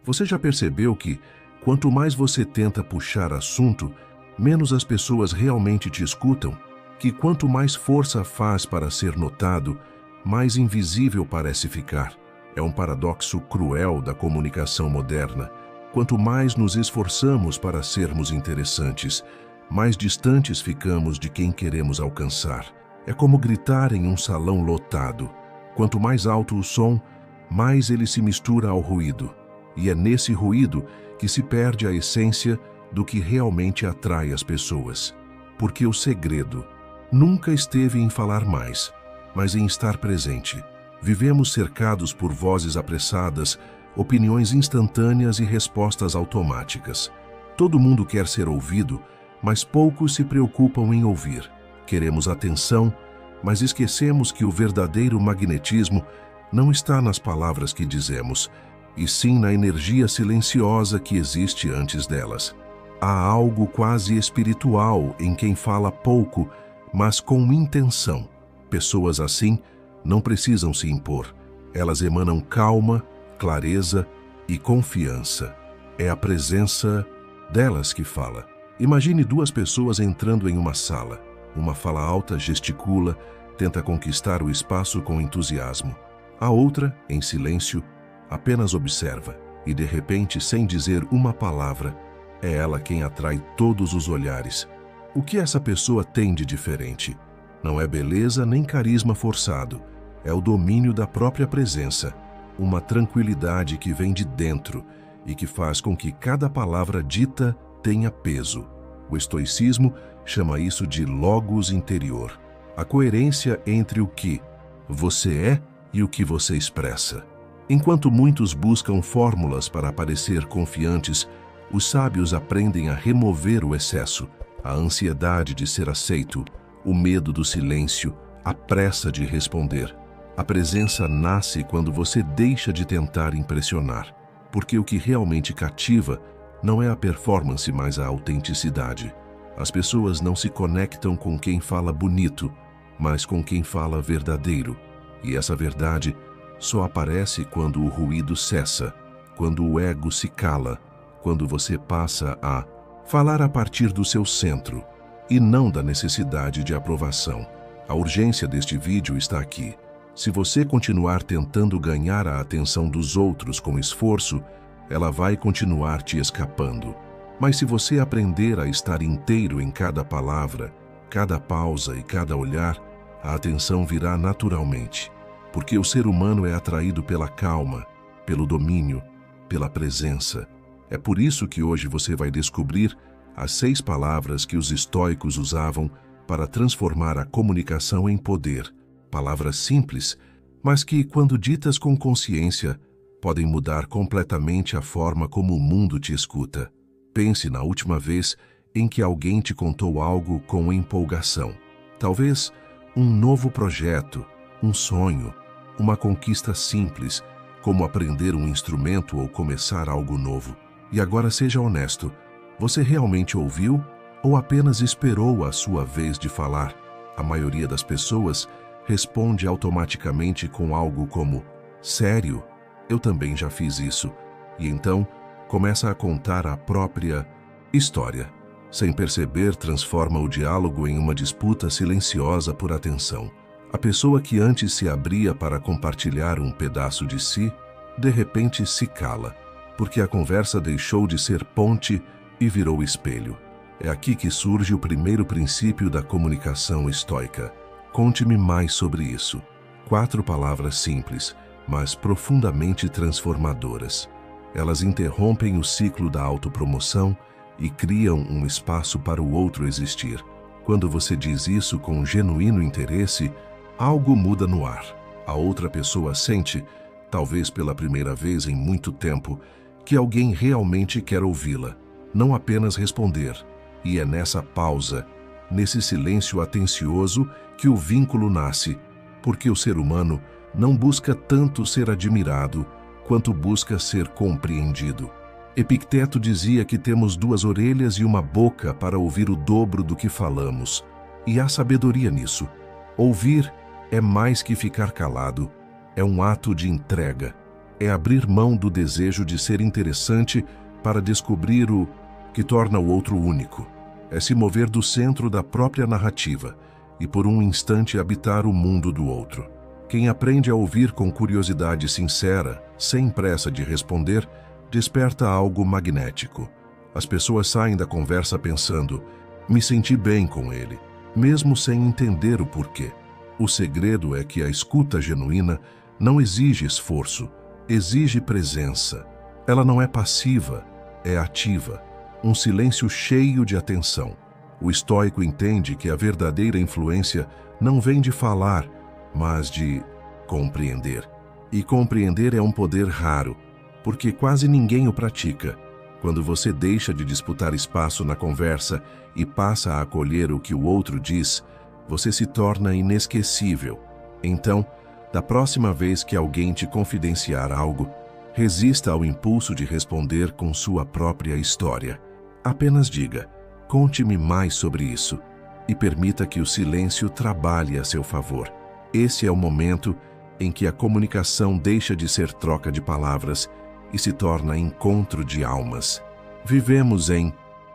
Você já percebeu que, quanto mais você tenta puxar assunto, menos as pessoas realmente te escutam? Que quanto mais força faz para ser notado, mais invisível parece ficar? É um paradoxo cruel da comunicação moderna. Quanto mais nos esforçamos para sermos interessantes, mais distantes ficamos de quem queremos alcançar. É como gritar em um salão lotado. Quanto mais alto o som, mais ele se mistura ao ruído. E é nesse ruído que se perde a essência do que realmente atrai as pessoas. Porque o segredo nunca esteve em falar mais, mas em estar presente. Vivemos cercados por vozes apressadas, opiniões instantâneas e respostas automáticas. Todo mundo quer ser ouvido, mas poucos se preocupam em ouvir. Queremos atenção, mas esquecemos que o verdadeiro magnetismo não está nas palavras que dizemos, e sim na energia silenciosa que existe antes delas. Há algo quase espiritual em quem fala pouco, mas com intenção. Pessoas assim não precisam se impor. Elas emanam calma, clareza e confiança. É a presença delas que fala. Imagine duas pessoas entrando em uma sala. Uma fala alta, gesticula, tenta conquistar o espaço com entusiasmo. A outra, em silêncio, apenas observa e, de repente, sem dizer uma palavra, é ela quem atrai todos os olhares. O que essa pessoa tem de diferente? Não é beleza nem carisma forçado. É o domínio da própria presença, uma tranquilidade que vem de dentro e que faz com que cada palavra dita tenha peso. O estoicismo chama isso de logos interior, a coerência entre o que você é e o que você expressa. Enquanto muitos buscam fórmulas para parecer confiantes, os sábios aprendem a remover o excesso, a ansiedade de ser aceito, o medo do silêncio, a pressa de responder. A presença nasce quando você deixa de tentar impressionar, porque o que realmente cativa não é a performance, mas a autenticidade. As pessoas não se conectam com quem fala bonito, mas com quem fala verdadeiro. E essa verdade só aparece quando o ruído cessa, quando o ego se cala, quando você passa a falar a partir do seu centro e não da necessidade de aprovação. A urgência deste vídeo está aqui. Se você continuar tentando ganhar a atenção dos outros com esforço, ela vai continuar te escapando. Mas se você aprender a estar inteiro em cada palavra, cada pausa e cada olhar, a atenção virá naturalmente. Porque o ser humano é atraído pela calma, pelo domínio, pela presença. É por isso que hoje você vai descobrir as 6 palavras que os estoicos usavam para transformar a comunicação em poder. Palavras simples, mas que, quando ditas com consciência, podem mudar completamente a forma como o mundo te escuta. Pense na última vez em que alguém te contou algo com empolgação. Talvez um novo projeto, um sonho, uma conquista simples, como aprender um instrumento ou começar algo novo. E agora seja honesto, você realmente ouviu ou apenas esperou a sua vez de falar? A maioria das pessoas responde automaticamente com algo como "Sério? Eu também já fiz isso." E então começa a contar a própria história. Sem perceber, transforma o diálogo em uma disputa silenciosa por atenção. A pessoa que antes se abria para compartilhar um pedaço de si, de repente se cala, porque a conversa deixou de ser ponte e virou espelho. É aqui que surge o primeiro princípio da comunicação estoica. Conte-me mais sobre isso. 4 palavras simples, mas profundamente transformadoras. Elas interrompem o ciclo da autopromoção e criam um espaço para o outro existir. Quando você diz isso com genuíno interesse, algo muda no ar. A outra pessoa sente, talvez pela primeira vez em muito tempo, que alguém realmente quer ouvi-la, não apenas responder. E é nessa pausa, nesse silêncio atencioso, que o vínculo nasce, porque o ser humano não busca tanto ser admirado, quanto busca ser compreendido. Epicteto dizia que temos 2 orelhas e uma boca para ouvir o dobro do que falamos. E há sabedoria nisso. Ouvir é mais que ficar calado, é um ato de entrega. É abrir mão do desejo de ser interessante para descobrir o que torna o outro único. É se mover do centro da própria narrativa e por um instante habitar o mundo do outro. Quem aprende a ouvir com curiosidade sincera, sem pressa de responder, desperta algo magnético. As pessoas saem da conversa pensando: me senti bem com ele, mesmo sem entender o porquê. O segredo é que a escuta genuína não exige esforço, exige presença. Ela não é passiva, é ativa, um silêncio cheio de atenção. O estoico entende que a verdadeira influência não vem de falar, mas de compreender. E compreender é um poder raro, porque quase ninguém o pratica. Quando você deixa de disputar espaço na conversa e passa a acolher o que o outro diz, você se torna inesquecível. Então, da próxima vez que alguém te confidenciar algo, resista ao impulso de responder com sua própria história. Apenas diga: conte-me mais sobre isso, e permita que o silêncio trabalhe a seu favor. Esse é o momento em que a comunicação deixa de ser troca de palavras e se torna encontro de almas. Vivemos em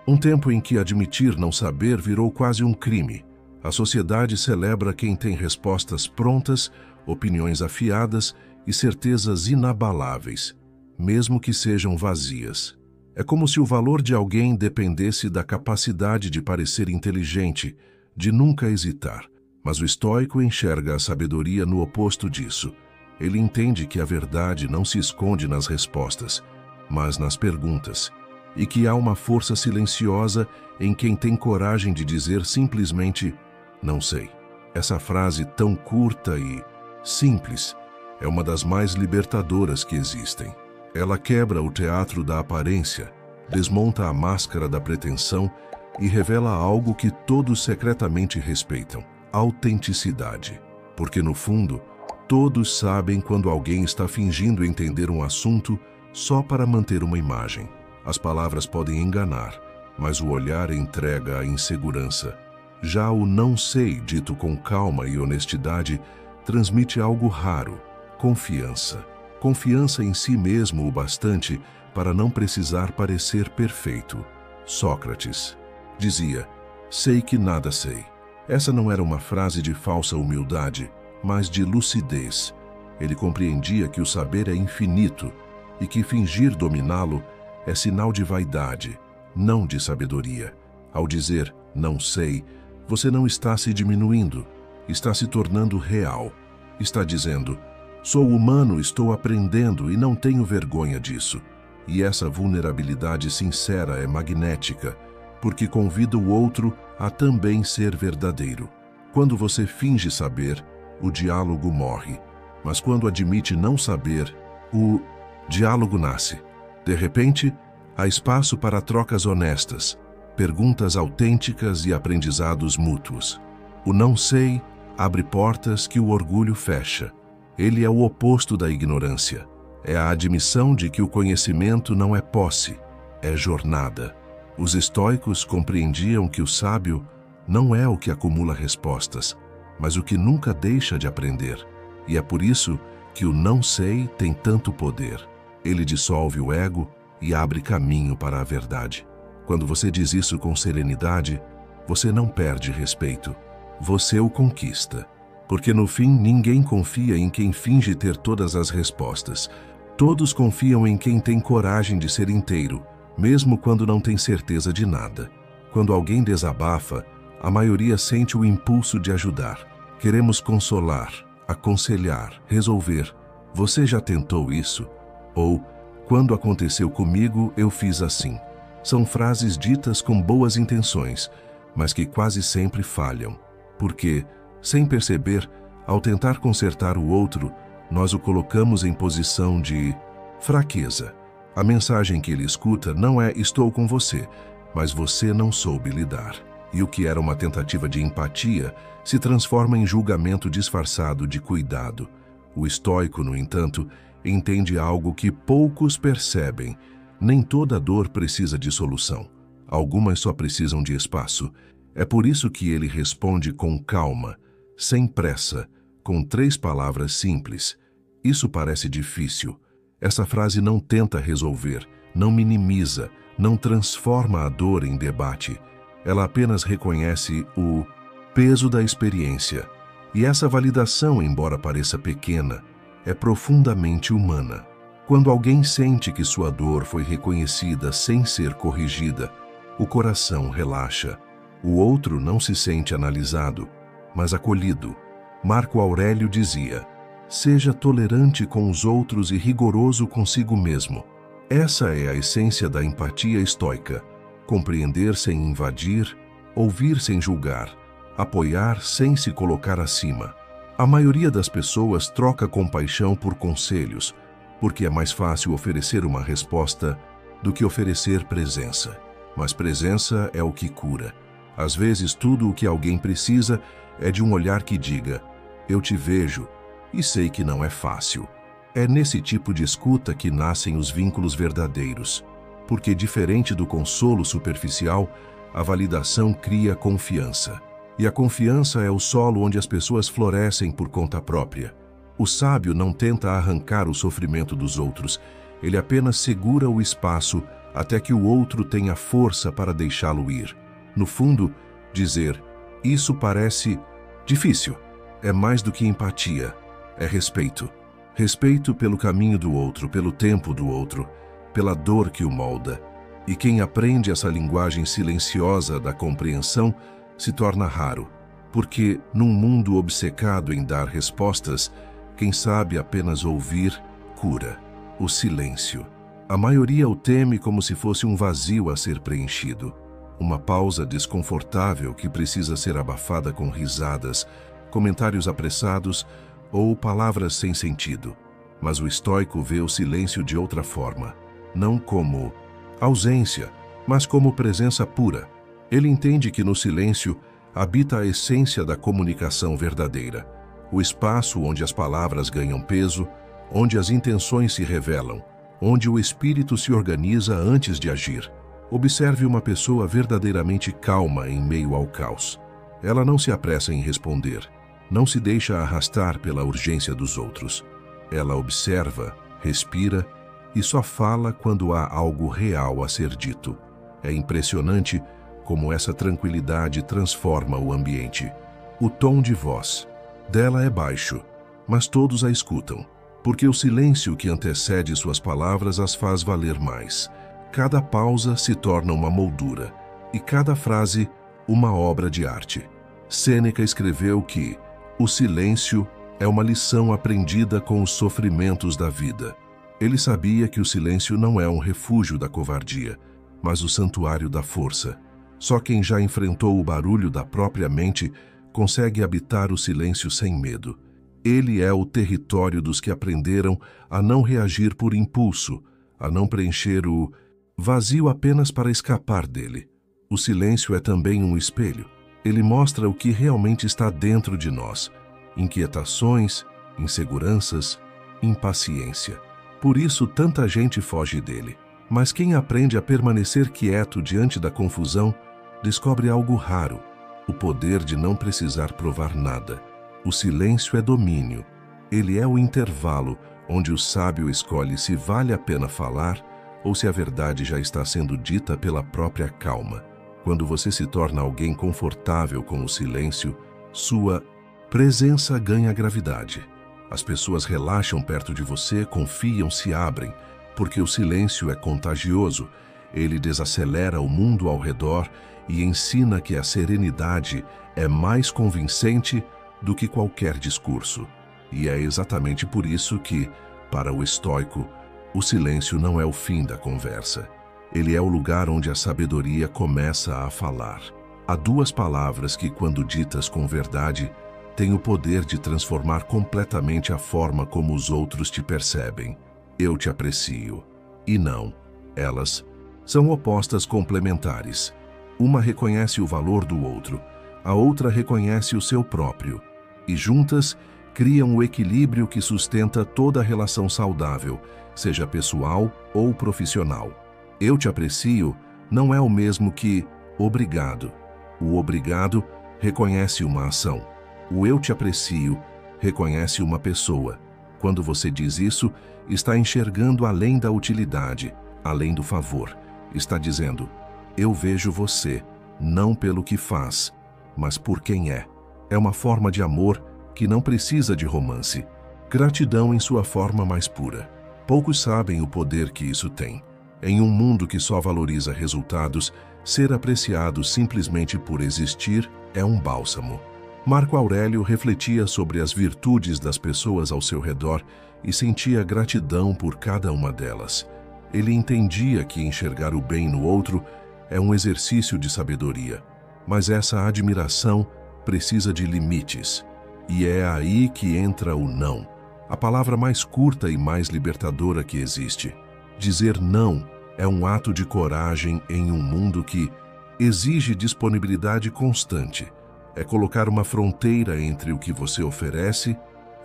um tempo em que admitir não saber virou quase um crime. A sociedade celebra quem tem respostas prontas, opiniões afiadas e certezas inabaláveis, mesmo que sejam vazias. É como se o valor de alguém dependesse da capacidade de parecer inteligente, de nunca hesitar. Mas o estoico enxerga a sabedoria no oposto disso. Ele entende que a verdade não se esconde nas respostas, mas nas perguntas, e que há uma força silenciosa em quem tem coragem de dizer simplesmente: não sei. Essa frase tão curta e simples é uma das mais libertadoras que existem. Ela quebra o teatro da aparência, desmonta a máscara da pretensão e revela algo que todos secretamente respeitam: autenticidade. Porque, no fundo, todos sabem quando alguém está fingindo entender um assunto só para manter uma imagem. As palavras podem enganar, mas o olhar entrega a insegurança. Já o não sei, dito com calma e honestidade, transmite algo raro: confiança. Confiança em si mesmo o bastante para não precisar parecer perfeito. Sócrates dizia: sei que nada sei. Essa não era uma frase de falsa humildade, mas de lucidez. Ele compreendia que o saber é infinito e que fingir dominá-lo é sinal de vaidade, não de sabedoria. Ao dizer não sei, você não está se diminuindo, está se tornando real. Está dizendo: sou humano, estou aprendendo e não tenho vergonha disso. E essa vulnerabilidade sincera é magnética, porque convida o outro a também ser verdadeiro. Quando você finge saber, o diálogo morre. Mas quando admite não saber, o diálogo nasce. De repente, há espaço para trocas honestas, perguntas autênticas e aprendizados mútuos. O não sei abre portas que o orgulho fecha. Ele é o oposto da ignorância. É a admissão de que o conhecimento não é posse, é jornada. Os estoicos compreendiam que o sábio não é o que acumula respostas, mas o que nunca deixa de aprender. E é por isso que o não sei tem tanto poder. Ele dissolve o ego e abre caminho para a verdade. Quando você diz isso com serenidade, você não perde respeito. Você o conquista. Porque no fim ninguém confia em quem finge ter todas as respostas. Todos confiam em quem tem coragem de ser inteiro, mesmo quando não tem certeza de nada. Quando alguém desabafa, a maioria sente o impulso de ajudar. Queremos consolar, aconselhar, resolver. Você já tentou isso? Ou, quando aconteceu comigo, eu fiz assim. São frases ditas com boas intenções, mas que quase sempre falham. Porque, sem perceber, ao tentar consertar o outro, nós o colocamos em posição de fraqueza. A mensagem que ele escuta não é "estou com você", mas "você não soube lidar". E o que era uma tentativa de empatia se transforma em julgamento disfarçado de cuidado. O estoico, no entanto, entende algo que poucos percebem. Nem toda dor precisa de solução. Algumas só precisam de espaço. É por isso que ele responde com calma, sem pressa, com 3 palavras simples. Isso parece difícil. Essa frase não tenta resolver, não minimiza, não transforma a dor em debate. Ela apenas reconhece o peso da experiência. E essa validação, embora pareça pequena, é profundamente humana. Quando alguém sente que sua dor foi reconhecida sem ser corrigida, o coração relaxa. O outro não se sente analisado, mas acolhido. Marco Aurélio dizia: seja tolerante com os outros e rigoroso consigo mesmo. Essa é a essência da empatia estoica: compreender sem invadir, ouvir sem julgar, apoiar sem se colocar acima. A maioria das pessoas troca compaixão por conselhos, porque é mais fácil oferecer uma resposta do que oferecer presença. Mas presença é o que cura. Às vezes, tudo o que alguém precisa é de um olhar que diga: eu te vejo e sei que não é fácil. É nesse tipo de escuta que nascem os vínculos verdadeiros, porque, diferente do consolo superficial, a validação cria confiança. E a confiança é o solo onde as pessoas florescem por conta própria. O sábio não tenta arrancar o sofrimento dos outros, ele apenas segura o espaço até que o outro tenha força para deixá-lo ir. No fundo, dizer: isso parece difícil, é mais do que empatia, é respeito. Respeito pelo caminho do outro, pelo tempo do outro, pela dor que o molda. E quem aprende essa linguagem silenciosa da compreensão se torna raro, porque num mundo obcecado em dar respostas, quem sabe apenas ouvir cura. O silêncio. A maioria o teme como se fosse um vazio a ser preenchido. Uma pausa desconfortável que precisa ser abafada com risadas, comentários apressados ou palavras sem sentido. Mas o estoico vê o silêncio de outra forma, não como ausência, mas como presença pura. Ele entende que no silêncio habita a essência da comunicação verdadeira, o espaço onde as palavras ganham peso, onde as intenções se revelam, onde o espírito se organiza antes de agir. Observe uma pessoa verdadeiramente calma em meio ao caos. Ela não se apressa em responder, não se deixa arrastar pela urgência dos outros. Ela observa, respira e só fala quando há algo real a ser dito. É impressionante como essa tranquilidade transforma o ambiente. O tom de voz dela é baixo, mas todos a escutam, porque o silêncio que antecede suas palavras as faz valer mais. Cada pausa se torna uma moldura, e cada frase uma obra de arte. Sêneca escreveu que o silêncio é uma lição aprendida com os sofrimentos da vida. Ele sabia que o silêncio não é um refúgio da covardia, mas o santuário da força. Só quem já enfrentou o barulho da própria mente consegue habitar o silêncio sem medo. Ele é o território dos que aprenderam a não reagir por impulso, a não preencher o vazio apenas para escapar dele. O silêncio é também um espelho. Ele mostra o que realmente está dentro de nós: inquietações, inseguranças, impaciência. Por isso tanta gente foge dele. Mas quem aprende a permanecer quieto diante da confusão, descobre algo raro: o poder de não precisar provar nada. O silêncio é domínio. Ele é o intervalo onde o sábio escolhe se vale a pena falar ou se a verdade já está sendo dita pela própria calma. Quando você se torna alguém confortável com o silêncio, sua presença ganha gravidade. As pessoas relaxam perto de você, confiam, se abrem, porque o silêncio é contagioso. Ele desacelera o mundo ao redor e ensina que a serenidade é mais convincente do que qualquer discurso. E é exatamente por isso que, para o estoico, o silêncio não é o fim da conversa. Ele é o lugar onde a sabedoria começa a falar. Há duas palavras que, quando ditas com verdade, têm o poder de transformar completamente a forma como os outros te percebem. Eu te aprecio. E não. Elas são opostas complementares. Uma reconhece o valor do outro, a outra reconhece o seu próprio. E juntas criam o equilíbrio que sustenta toda relação saudável, seja pessoal ou profissional. Eu te aprecio não é o mesmo que obrigado. O obrigado reconhece uma ação. O eu te aprecio reconhece uma pessoa. Quando você diz isso, está enxergando além da utilidade, além do favor. Está dizendo: eu vejo você, não pelo que faz, mas por quem é. É uma forma de amor que não precisa de romance. Gratidão em sua forma mais pura. Poucos sabem o poder que isso tem. Em um mundo que só valoriza resultados, ser apreciado simplesmente por existir é um bálsamo. Marco Aurélio refletia sobre as virtudes das pessoas ao seu redor e sentia gratidão por cada uma delas. Ele entendia que enxergar o bem no outro é um exercício de sabedoria, mas essa admiração precisa de limites. E é aí que entra o não, a palavra mais curta e mais libertadora que existe. Dizer não é um ato de coragem em um mundo que exige disponibilidade constante. É colocar uma fronteira entre o que você oferece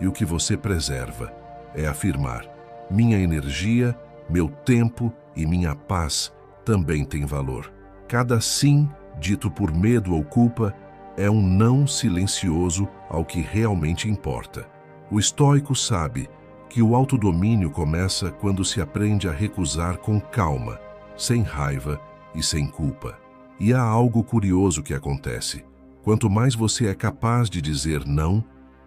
e o que você preserva. É afirmar: minha energia, meu tempo e minha paz também têm valor. Cada sim, dito por medo ou culpa, é um não silencioso ao que realmente importa. O estoico sabe que o autodomínio começa quando se aprende a recusar com calma, sem raiva e sem culpa. E há algo curioso que acontece. Quanto mais você é capaz de dizer não,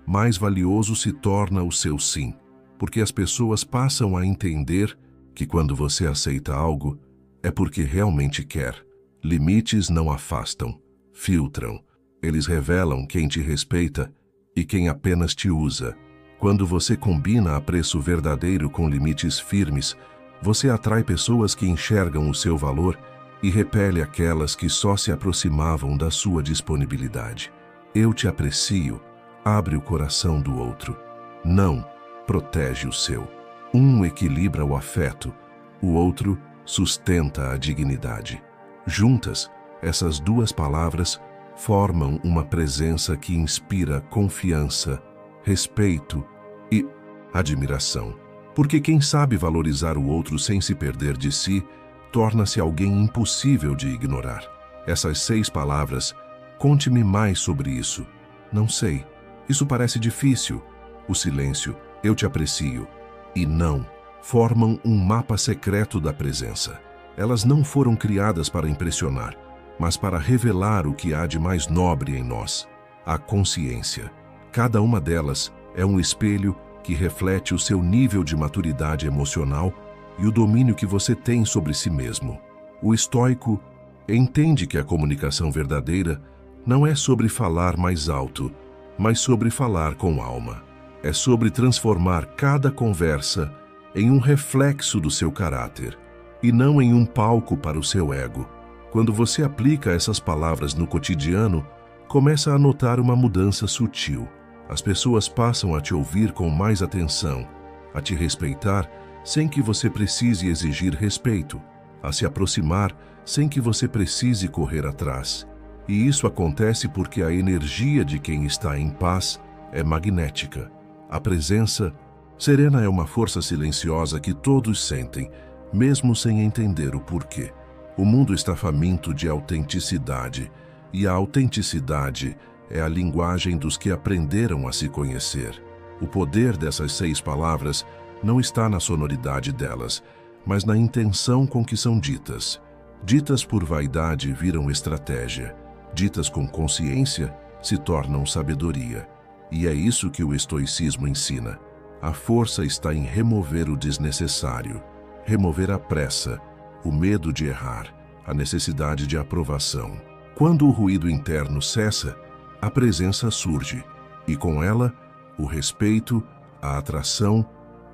mais valioso se torna o seu sim, porque as pessoas passam a entender que quando você aceita algo, é porque realmente quer. Limites não afastam, filtram. Eles revelam quem te respeita e quem apenas te usa. Quando você combina apreço verdadeiro com limites firmes, você atrai pessoas que enxergam o seu valor e repele aquelas que só se aproximavam da sua disponibilidade. Eu te aprecio, abre o coração do outro. Não, protege o seu. Um equilibra o afeto, o outro sustenta a dignidade. Juntas, essas duas palavras formam uma presença que inspira confiança, respeito e admiração. Porque quem sabe valorizar o outro sem se perder de si, torna-se alguém impossível de ignorar. Essas 6 palavras, conte-me mais sobre isso. Não sei. Isso parece difícil. O silêncio, eu te aprecio, e não, formam um mapa secreto da presença. Elas não foram criadas para impressionar, mas para revelar o que há de mais nobre em nós, a consciência. Cada uma delas é um espelho que reflete o seu nível de maturidade emocional e o domínio que você tem sobre si mesmo. O estoico entende que a comunicação verdadeira não é sobre falar mais alto, mas sobre falar com alma. É sobre transformar cada conversa em um reflexo do seu caráter, e não em um palco para o seu ego. Quando você aplica essas palavras no cotidiano, começa a notar uma mudança sutil. As pessoas passam a te ouvir com mais atenção, a te respeitar sem que você precise exigir respeito, a se aproximar sem que você precise correr atrás. E isso acontece porque a energia de quem está em paz é magnética. A presença serena é uma força silenciosa que todos sentem, mesmo sem entender o porquê. O mundo está faminto de autenticidade, e a autenticidade é a linguagem dos que aprenderam a se conhecer. O poder dessas 6 palavras não está na sonoridade delas, mas na intenção com que são ditas. Ditas por vaidade viram estratégia. Ditas com consciência se tornam sabedoria. E é isso que o estoicismo ensina. A força está em remover o desnecessário, remover a pressa, o medo de errar, a necessidade de aprovação. Quando o ruído interno cessa, a presença surge, e com ela, o respeito, a atração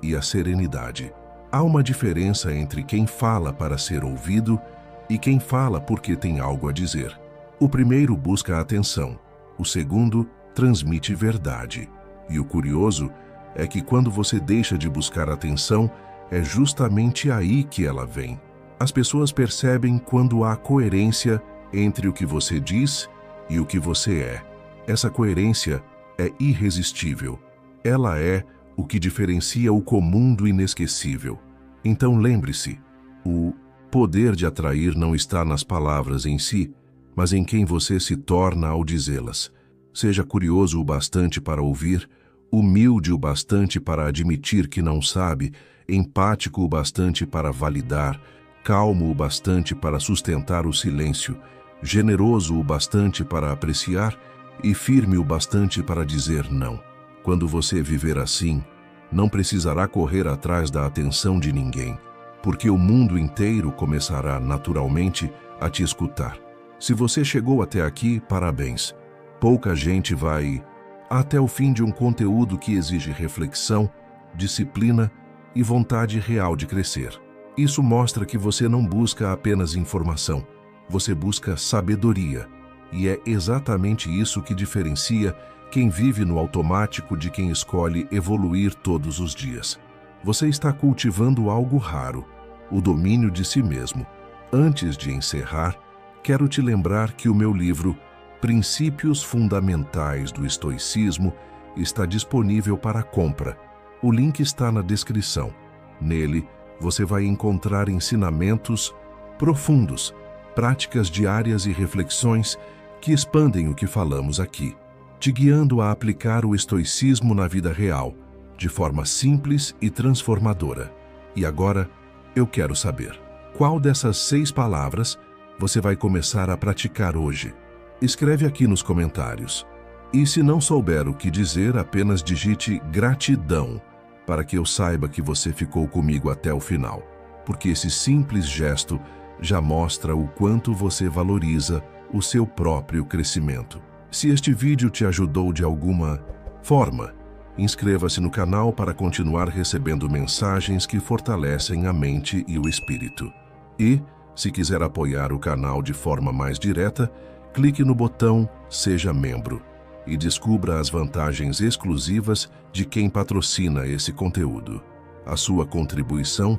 e a serenidade. Há uma diferença entre quem fala para ser ouvido e quem fala porque tem algo a dizer. O primeiro busca a atenção, o segundo transmite verdade. E o curioso é que quando você deixa de buscar atenção, é justamente aí que ela vem. As pessoas percebem quando há coerência entre o que você diz e o que você é. Essa coerência é irresistível. Ela é o que diferencia o comum do inesquecível. Então lembre-se, o poder de atrair não está nas palavras em si, mas em quem você se torna ao dizê-las. Seja curioso o bastante para ouvir humilde o bastante para admitir que não sabe, empático o bastante para validar, calmo o bastante para sustentar o silêncio, generoso o bastante para apreciar e firme o bastante para dizer não. Quando você viver assim, não precisará correr atrás da atenção de ninguém, porque o mundo inteiro começará naturalmente a te escutar. Se você chegou até aqui, parabéns. Pouca gente vai até o fim de um conteúdo que exige reflexão, disciplina e vontade real de crescer. Isso mostra que você não busca apenas informação, você busca sabedoria. E é exatamente isso que diferencia quem vive no automático de quem escolhe evoluir todos os dias. Você está cultivando algo raro, o domínio de si mesmo. Antes de encerrar, quero te lembrar que o meu livro Princípios Fundamentais do Estoicismo está disponível para compra. O link está na descrição. Nele, você vai encontrar ensinamentos profundos, práticas diárias e reflexões que expandem o que falamos aqui, te guiando a aplicar o estoicismo na vida real, de forma simples e transformadora. E agora, eu quero saber, qual dessas 6 palavras você vai começar a praticar hoje? Escreve aqui nos comentários. E se não souber o que dizer, apenas digite gratidão, para que eu saiba que você ficou comigo até o final, porque esse simples gesto já mostra o quanto você valoriza o seu próprio crescimento. Se este vídeo te ajudou de alguma forma, inscreva-se no canal para continuar recebendo mensagens que fortalecem a mente e o espírito. E, se quiser apoiar o canal de forma mais direta, clique no botão Seja Membro e descubra as vantagens exclusivas de quem patrocina esse conteúdo. A sua contribuição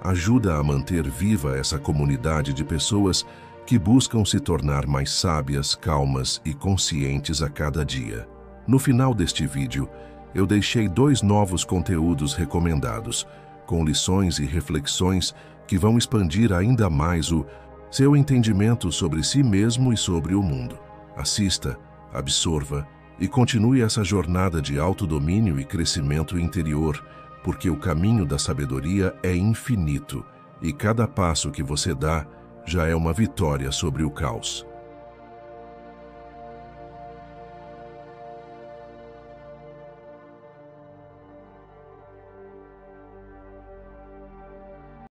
ajuda a manter viva essa comunidade de pessoas que buscam se tornar mais sábias, calmas e conscientes a cada dia. No final deste vídeo, eu deixei 2 novos conteúdos recomendados, com lições e reflexões que vão expandir ainda mais o seu entendimento sobre si mesmo e sobre o mundo. Assista, absorva e continue essa jornada de autodomínio e crescimento interior, porque o caminho da sabedoria é infinito e cada passo que você dá já é uma vitória sobre o caos.